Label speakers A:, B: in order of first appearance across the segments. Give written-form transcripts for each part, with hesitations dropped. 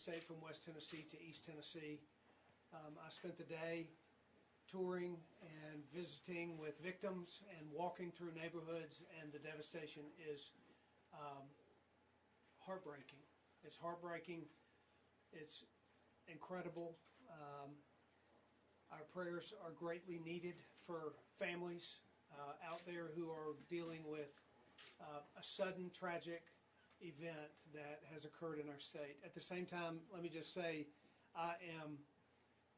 A: state from West Tennessee to East Tennessee. I spent the day touring and visiting with victims and walking through neighborhoods, and the devastation is heartbreaking. It's heartbreaking. It's incredible. Our prayers are greatly needed for families out there who are dealing with a sudden tragic event that has occurred in our state. At the same time, let me just say, I am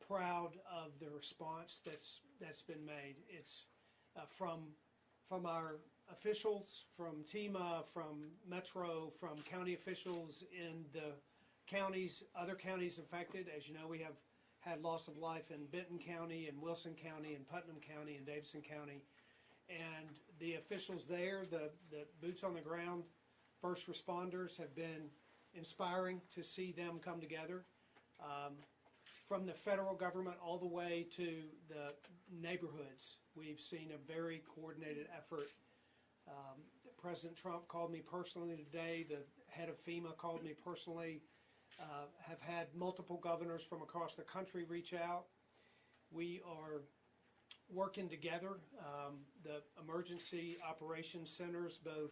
A: proud of the response that's been made. It's from our officials, from TEMA, from Metro, from county officials in the counties, other counties affected. As you know, we have had loss of life in Benton County and Wilson County and Putnam County and Davidson County. And the officials there, the boots on the ground, first responders, have been inspiring to see them come together. From the federal government all the way to the neighborhoods, we've seen a very coordinated effort. President Trump called me personally today. The head of FEMA called me personally. Have had multiple governors from across the country reach out. We are working together. The emergency operations centers, both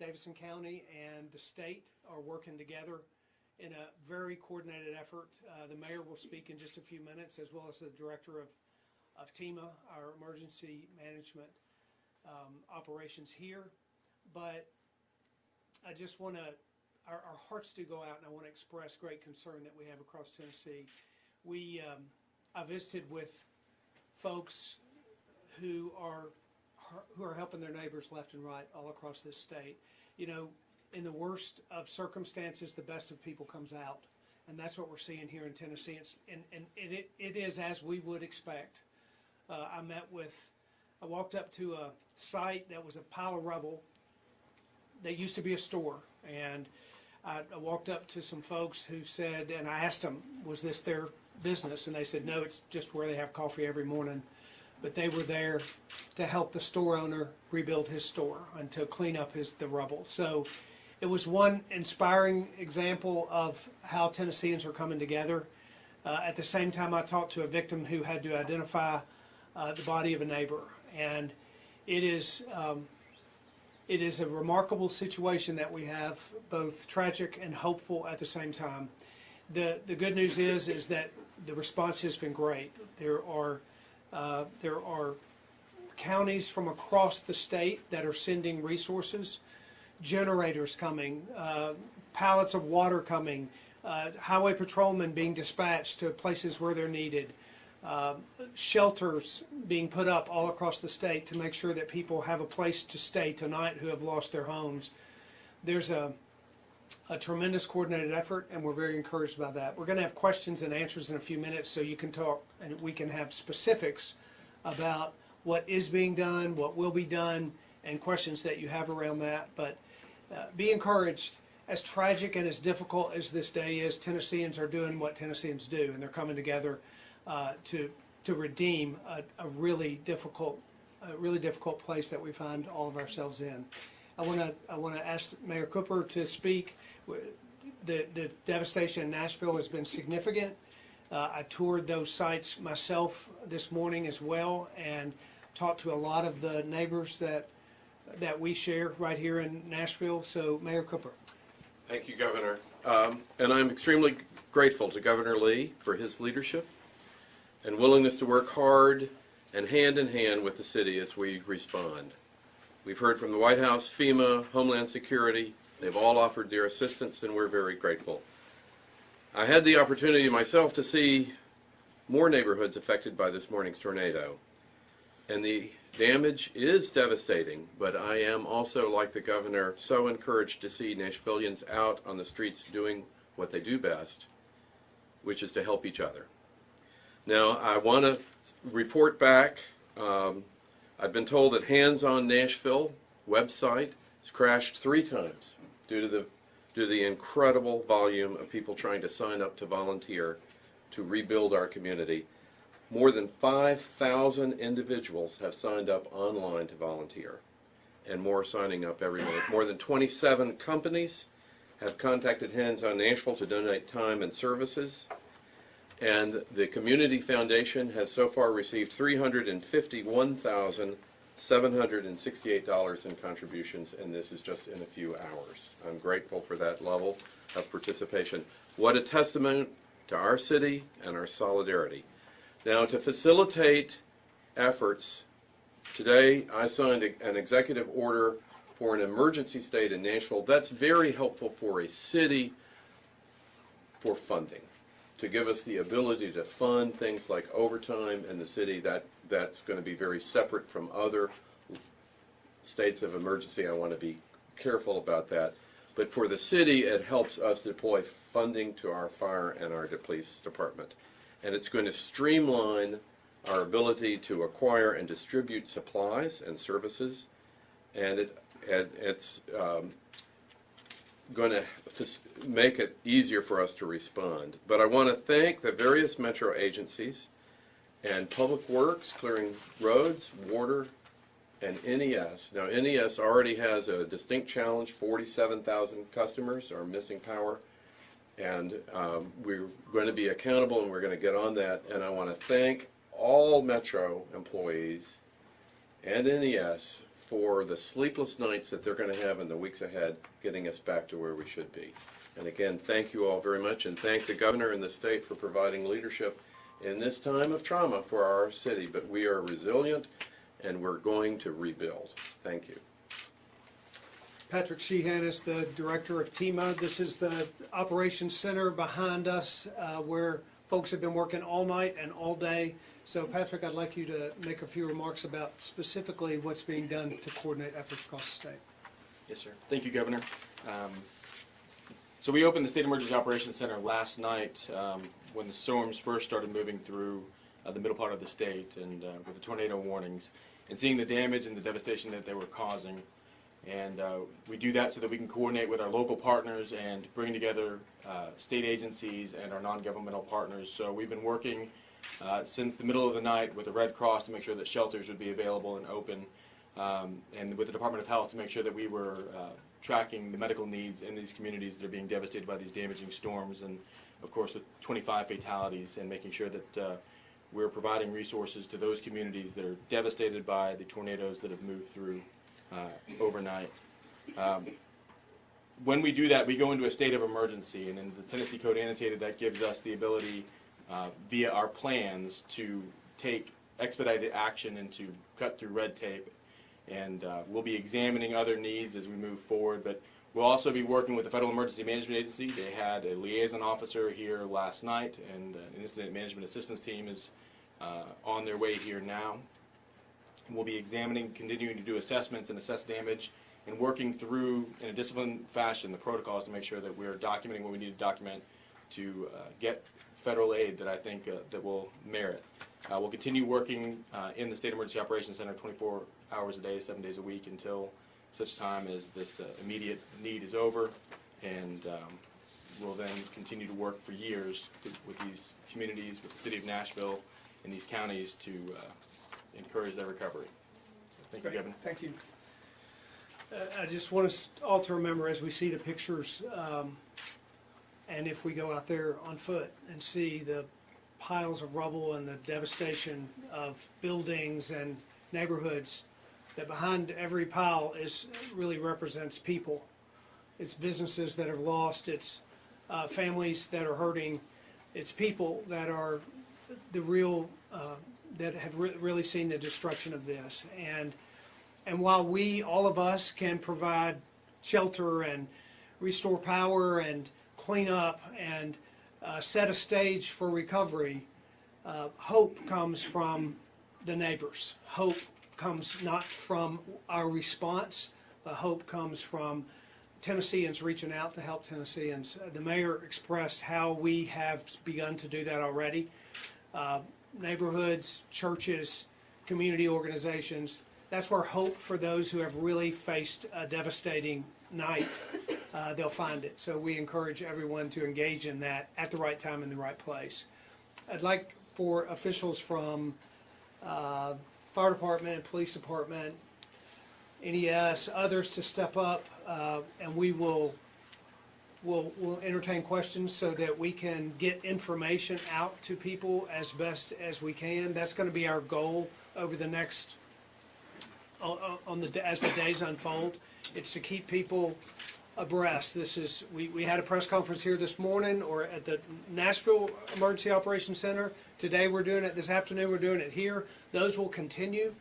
A: Davidson County and the state, are working together in a very coordinated effort. The mayor will speak in just a few minutes, as well as the director of TEMA, our emergency management operations here. But I just want to, our hearts do go out, and I want to express great concern that we have across Tennessee. I visited with folks who are helping their neighbors left and right all across this state. You know, in the worst of circumstances, the best of people comes out, and that's what we're seeing here in Tennessee. It is as we would expect. I walked up to a site that was a pile of rubble that used to be a store, and I walked up to some folks who said, and I asked them, was this their business? And they said, no, it's just where they have coffee every morning. But they were there to help the store owner rebuild his store and to clean up the rubble. So it was one inspiring example of how Tennesseans are coming together. At the same time, I talked to a victim who had to identify the body of a neighbor. And it is a remarkable situation that we have, both tragic and hopeful at the same time. The good news is that the response has been great. There are counties from across the state that are sending resources, generators coming, pallets of water coming, highway patrolmen being dispatched to places where they're needed, shelters being put up all across the state to make sure that people have a place to stay tonight who have lost their homes. There's a tremendous coordinated effort, and we're very encouraged by that. We're going to have questions and answers in a few minutes, so you can talk and we can have specifics about what is being done, what will be done, and questions that you have around that. But be encouraged. As tragic and as difficult as this day is, Tennesseans are doing what Tennesseans do, and they're coming together to redeem a really difficult place that we find all of ourselves in. I want to ask Mayor Cooper to speak. The devastation in Nashville has been significant. I toured those sites myself this morning as well, and talked to a lot of the neighbors that we share right here in Nashville. So, Mayor Cooper.
B: Thank you, Governor. And I'm extremely grateful to Governor Lee for his leadership and willingness to work hard and hand in hand with the city as we respond. We've heard from the White House, FEMA, Homeland Security. They've all offered their assistance, and we're very grateful. I had the opportunity myself to see more neighborhoods affected by this morning's tornado, and the damage is devastating, but I am also, like the governor, so encouraged to see Nashvillians out on the streets doing what they do best, which is to help each other. Now, I want to report back. I've been told that Hands on Nashville website has crashed 3 times due to the incredible volume of people trying to sign up to volunteer to rebuild our community. More than 5,000 individuals have signed up online to volunteer, and more signing up every minute. More than 27 companies have contacted Hands on Nashville to donate time and services. And the Community Foundation has so far received $351,768 in contributions, and this is just in a few hours. I'm grateful for that level of participation. What a testament to our city and our solidarity. Now, to facilitate efforts, today I signed an executive order for an emergency state in Nashville. That's very helpful for a city for funding, to give us the ability to fund things like overtime in the city. That's going to be very separate from other states of emergency. I want to be careful about that. But for the city, it helps us deploy funding to our fire and our police department. And it's going to streamline our ability to acquire and distribute supplies and services. And it's going to make it easier for us to respond. But I want to thank the various metro agencies and Public Works, clearing roads, water, and NES. Now, NES already has a distinct challenge. 47,000 customers are missing power. And we're going to be accountable, and we're going to get on that. And I want to thank all Metro employees and NES for the sleepless nights that they're going to have in the weeks ahead, getting us back to where we should be. And again, thank you all very much, and thank the governor and the state for providing leadership in this time of trauma for our city. But we are resilient, and we're going to rebuild. Thank you.
A: Patrick Sheehan is the director of TEMA. This is the operations center behind us where folks have been working all night and all day. So Patrick, I'd like you to make a few remarks about specifically what's being done to coordinate efforts across the state.
C: Yes, sir. Thank you, Governor. So we opened the State Emergency Operations Center last night when the storms first started moving through the middle part of the state, and with the tornado warnings, and seeing the damage and the devastation that they were causing. And we do that so that we can coordinate with our local partners and bring together state agencies and our non-governmental partners. So we've been working since the middle of the night with the Red Cross to make sure that shelters would be available and open, and with the Department of Health to make sure that we were tracking the medical needs in these communities that are being devastated by these damaging storms, and of course with 25 fatalities, and making sure that we're providing resources to those communities that are devastated by the tornadoes that have moved through overnight. When we do that, we go into a state of emergency, and in the Tennessee Code Annotated, that gives us the ability via our plans to take expedited action and to cut through red tape. And we'll be examining other needs as we move forward, but we'll also be working with the Federal Emergency Management Agency. They had a liaison officer here last night, and an incident management assistance team is on their way here now. And we'll be examining, continuing to do assessments and assess damage, and working through, in a disciplined fashion, the protocols to make sure that we're documenting what we need to document to get federal aid that I think that will merit. We'll continue working in the State Emergency Operations Center 24 hours a day, 7 days a week, until such time as this immediate need is over, and we'll then continue to work for years with these communities, with the city of Nashville and these counties to encourage their recovery. So thank you, Governor.
A: Thank you. I just want us all to remember as we see the pictures, and if we go out there on foot and see the piles of rubble and the devastation of buildings and neighborhoods, that behind every pile really represents people. It's businesses that have lost, it's families that are hurting, it's people that are the real, that have really seen the destruction of this. And while we, all of us, can provide shelter and restore power and clean up and set a stage for recovery, hope comes from the neighbors. Hope comes not from our response, but hope comes from Tennesseans reaching out to help Tennesseans. The mayor expressed how we have begun to do that already. Neighborhoods, churches, community organizations, that's where hope for those who have really faced a devastating night, they'll find it. So we encourage everyone to engage in that at the right time in the right place. I'd like for officials from fire department, police department, NES, others to step up, and we will we'll entertain questions so that we can get information out to people as best as we can. That's going to be our goal over the next, as the days unfold. It's to keep people abreast. We had a press conference here this morning, or at the Nashville Emergency Operations Center. Today we're doing it, this afternoon we're doing it here. Those will continue.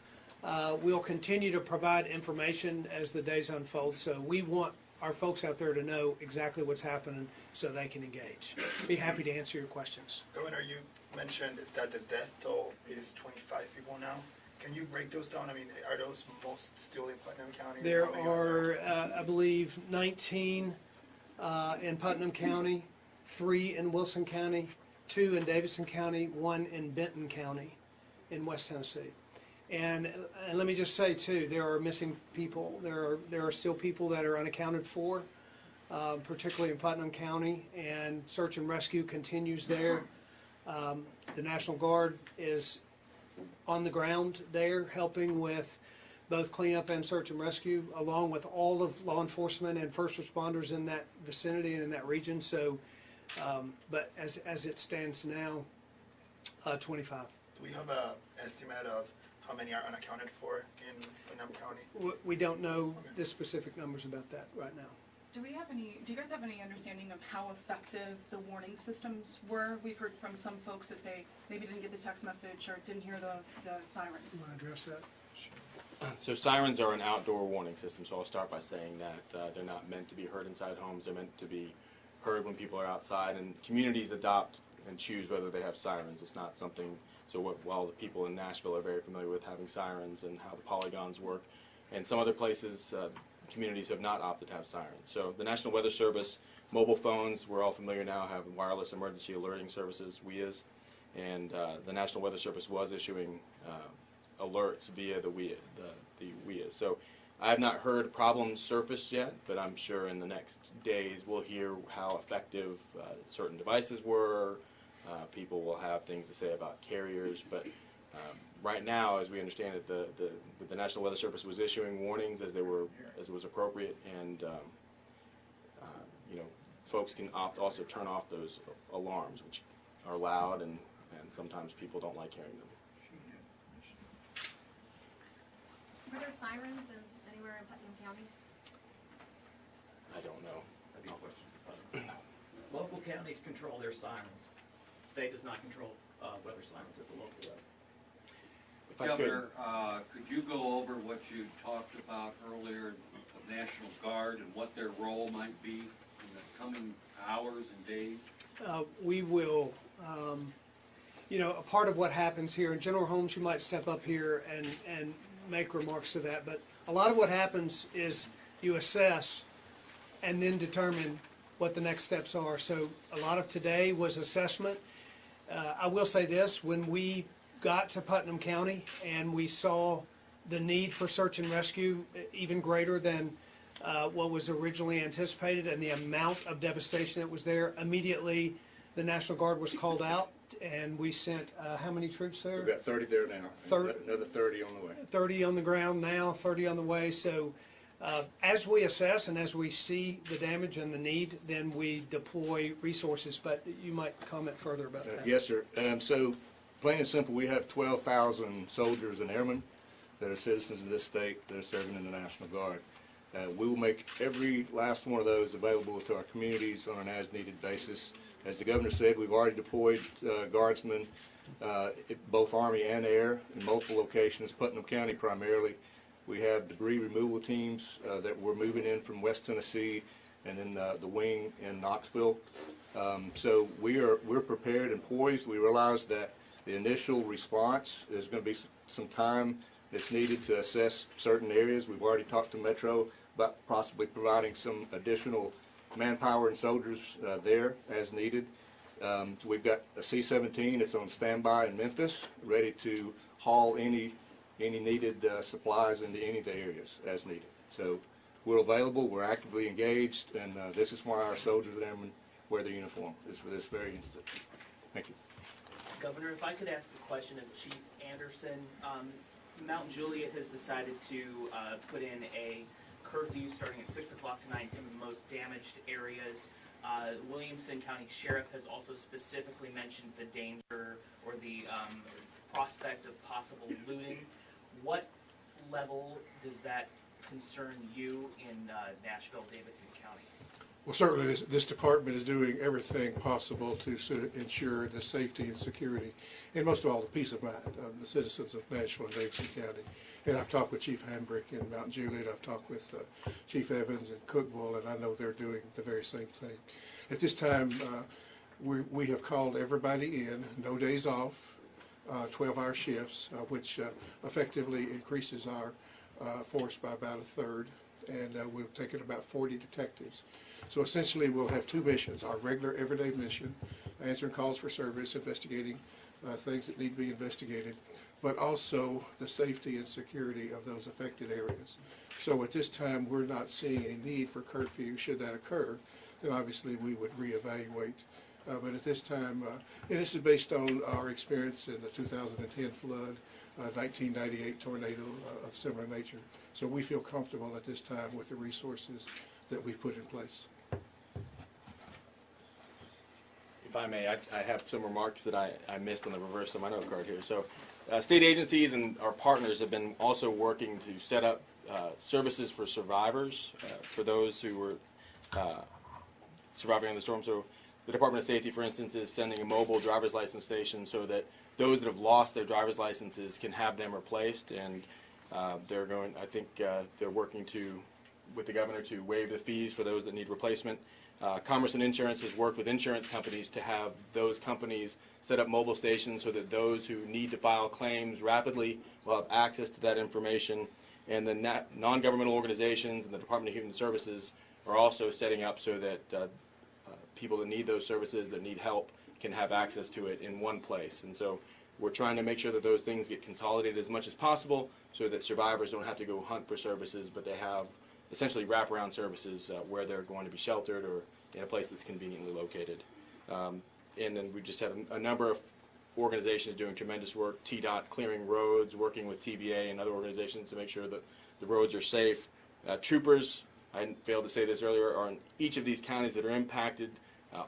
A: We'll continue to provide information as the days unfold. So we want our folks out there to know exactly what's happening so they can engage. Be happy to answer your questions.
D: Governor, you mentioned that the death toll is 25 people now. Can you break those down? I mean, are those most still in Putnam County?
A: There
D: How many
A: are, I believe, 19 in Putnam County, 3 in Wilson County, 2 in Davidson County, 1 in Benton County in West Tennessee. And let me just say too, there are missing people. There are still people that are unaccounted for, particularly in Putnam County, and search and rescue continues there. The National Guard is on the ground there, helping with both cleanup and search and rescue, along with all of law enforcement and first responders in that vicinity and in that region. So, but as it stands now, 25.
D: Do we have an estimate of how many are unaccounted for in Putnam County?
A: We don't know the specific numbers about that right now.
E: Do you guys have any understanding of how effective the warning systems were? We've heard from some folks that they maybe didn't get the text message or didn't hear the sirens.
A: You want to address that?
C: So sirens are an outdoor warning system, so I'll start by saying that they're not meant to be heard inside homes. They're meant to be heard when people are outside, and communities adopt and choose whether they have sirens. It's not something, so while the people in Nashville are very familiar with having sirens and how the polygons work, and some other places, communities have not opted to have sirens. So the National Weather Service, mobile phones, we're all familiar now, have wireless emergency alerting services, WEAs, and the National Weather Service was issuing alerts via the WEAs. So I have not heard problems surfaced yet, but I'm sure in the next days we'll hear how effective certain devices were. People will have things to say about carriers, but right now, as we understand it, the National Weather Service was issuing warnings as it was appropriate, and folks can also turn off those alarms, which are loud, and sometimes people don't like hearing them.
F: Were there sirens anywhere in Putnam County?
C: I don't know.
G: Local counties control their sirens. State does not control weather sirens at the local level.
C: If I could,
H: Governor, could you go over what you talked about earlier, the National Guard and what their role might be in the coming hours and days?
A: We will, a part of what happens here, in General Holmes, you might step up here and make remarks to that, but a lot of what happens is you assess and then determine what the next steps are. So a lot of today was assessment. I will say this, when we got to Putnam County and we saw the need for search and rescue even greater than what was originally anticipated and the amount of devastation that was there, immediately the National Guard was called out, and we sent how many troops there?
I: We've got 30 there now. Another 30 on the way.
A: 30 on the ground now, 30 on the way. So as we assess and as we see the damage and the need, then we deploy resources. But you might comment further about that.
I: Yes, sir. So plain and simple, we have 12,000 soldiers and airmen that are citizens of this state that are serving in the National Guard. We will make every last one of those available to our communities on an as-needed basis. As the governor said, we've already deployed guardsmen, both Army and Air, in multiple locations, Putnam County primarily. We have debris removal teams that we're moving in from West Tennessee, and then the wing in Knoxville. So we're prepared and poised. We realize that the initial response is going to be some time that's needed to assess certain areas. We've already talked to Metro about possibly providing some additional manpower and soldiers there as needed. We've got a C-17 that's on standby in Memphis, ready to haul any needed supplies into any of the areas as needed. So we're available, we're actively engaged, and this is why our soldiers and airmen wear their uniform, is for this very instant. Thank you.
J: Governor, if I could ask a question of Chief Anderson. Mount Juliet has decided to put in a curfew starting at 6 o'clock tonight in some of the most damaged areas. Williamson County Sheriff has also specifically mentioned the danger or the prospect of possible looting. What level does that concern you in Nashville, Davidson County?
K: Well, certainly this department is doing everything possible to ensure the safety and security, and most of all, the peace of mind of the citizens of Nashville and Davidson County. And I've talked with Chief Hambrick in Mount Juliet, I've talked with Chief Evans in Cookville, and I know they're doing the very same thing. At this time, we have called everybody in, no days off, 12-hour shifts, which effectively increases our force by about a third, and we've taken about 40 detectives. So essentially, we'll have two missions: our regular everyday mission, answering calls for service, investigating things that need to be investigated, but also the safety and security of those affected areas. So at this time, we're not seeing a need for curfew. Should that occur, then obviously we would reevaluate. But at this time, and this is based on our experience in the 2010 flood, 1998 tornado of similar nature. So we feel comfortable at this time with the resources that we've put in place.
C: If I may, I have some remarks that I missed on the reverse of my note card here. So state agencies and our partners have been also working to set up services for survivors, for those who were surviving on the storm. So the Department of Safety, for instance, is sending a mobile driver's license station so that those that have lost their driver's licenses can have them replaced. And they're going, I think they're working with the governor to waive the fees for those that need replacement. Commerce and Insurance has worked with insurance companies to have those companies set up mobile stations so that those who need to file claims rapidly will have access to that information. And the non-governmental organizations and the Department of Human Services are also setting up so that people that need those services, that need help, can have access to it in one place. And so we're trying to make sure that those things get consolidated as much as possible so that survivors don't have to go hunt for services, but they have essentially wraparound services where they're going to be sheltered or in a place that's conveniently located. And then we just have a number of organizations doing tremendous work, TDOT clearing roads, working with TVA and other organizations to make sure that the roads are safe. Troopers, I failed to say this earlier, are in each of these counties that are impacted,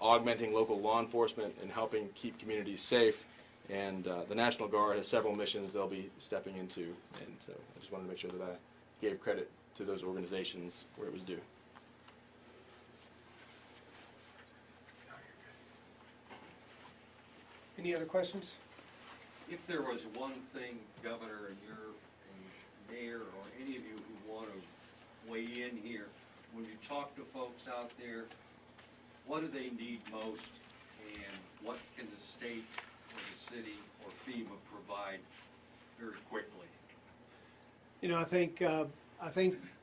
C: augmenting local law enforcement and helping keep communities safe. And the National Guard has several missions they'll be stepping into. And so I just wanted to make sure that I gave credit to those organizations where it was due.
A: Any other questions?
H: If there was one thing, Governor, and Mayor, or any of you who want to weigh in here, when you talk to folks out there, what do they need most, and what can the state or the city or FEMA provide very quickly?
A: You know, I think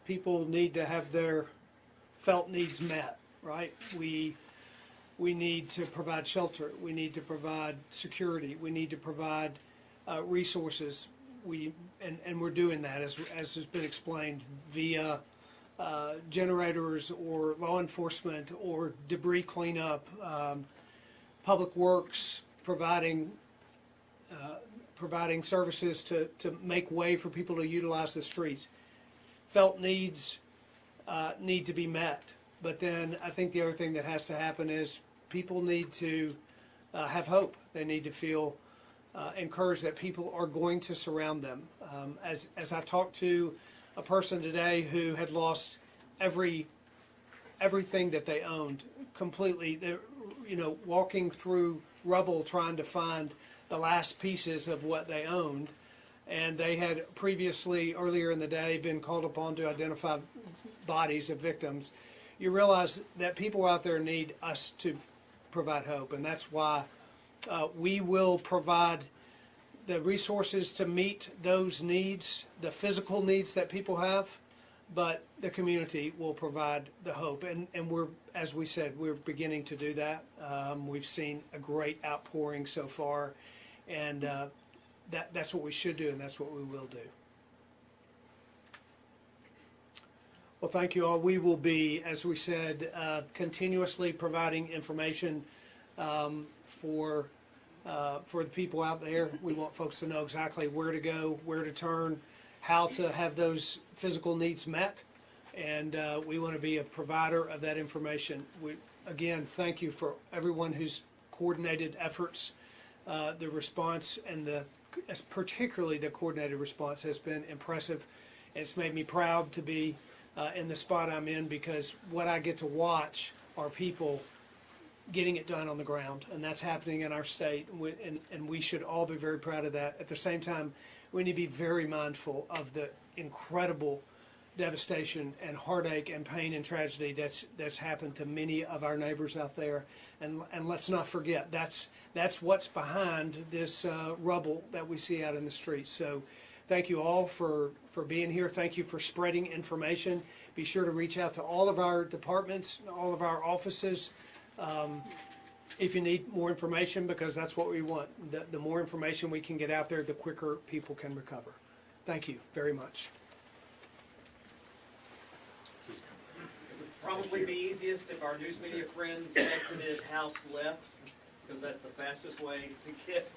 A: people need to have their felt needs met, right? We need to provide shelter. We need to provide security. We need to provide resources. And we're doing that, as has been explained, via generators or law enforcement or debris cleanup, public works, providing services to make way for people to utilize the streets. Felt needs need to be met. But then I think the other thing that has to happen is people need to have hope. They need to feel encouraged that people are going to surround them. As I talked to a person today who had lost everything that they owned completely, they're, walking through rubble trying to find the last pieces of what they owned. And they had previously, earlier in the day, been called upon to identify bodies of victims. You realize that people out there need us to provide hope, and that's why we will provide the resources to meet those needs, the physical needs that people have, but the community will provide the hope. And we're, as we said, we're beginning to do that. We've seen a great outpouring so far, and that's what we should do, and that's what we will do. Well, thank you all. We will be, as we said, continuously providing information for the people out there. We want folks to know exactly where to go, where to turn, how to have those physical needs met, and we want to be a provider of that information. again, thank you for everyone who's coordinated efforts. The response and particularly the coordinated response has been impressive. It's made me proud to be in the spot I'm in, because what I get to watch are people getting it done on the ground, and that's happening in our state, and we should all be very proud of that. At the same time, we need to be very mindful of the incredible devastation and heartache and pain and tragedy that's happened to many of our neighbors out there. And let's not forget, that's what's behind this rubble that we see out in the streets. So thank you all for being here. Thank you for spreading information. Be sure to reach out to all of our departments, all of our offices, if you need more information, because that's what we want. The more information we can get out there, the quicker people can recover. Thank you very much.
G: Probably be easiest if our news media friends exited house left, because that's the fastest way to get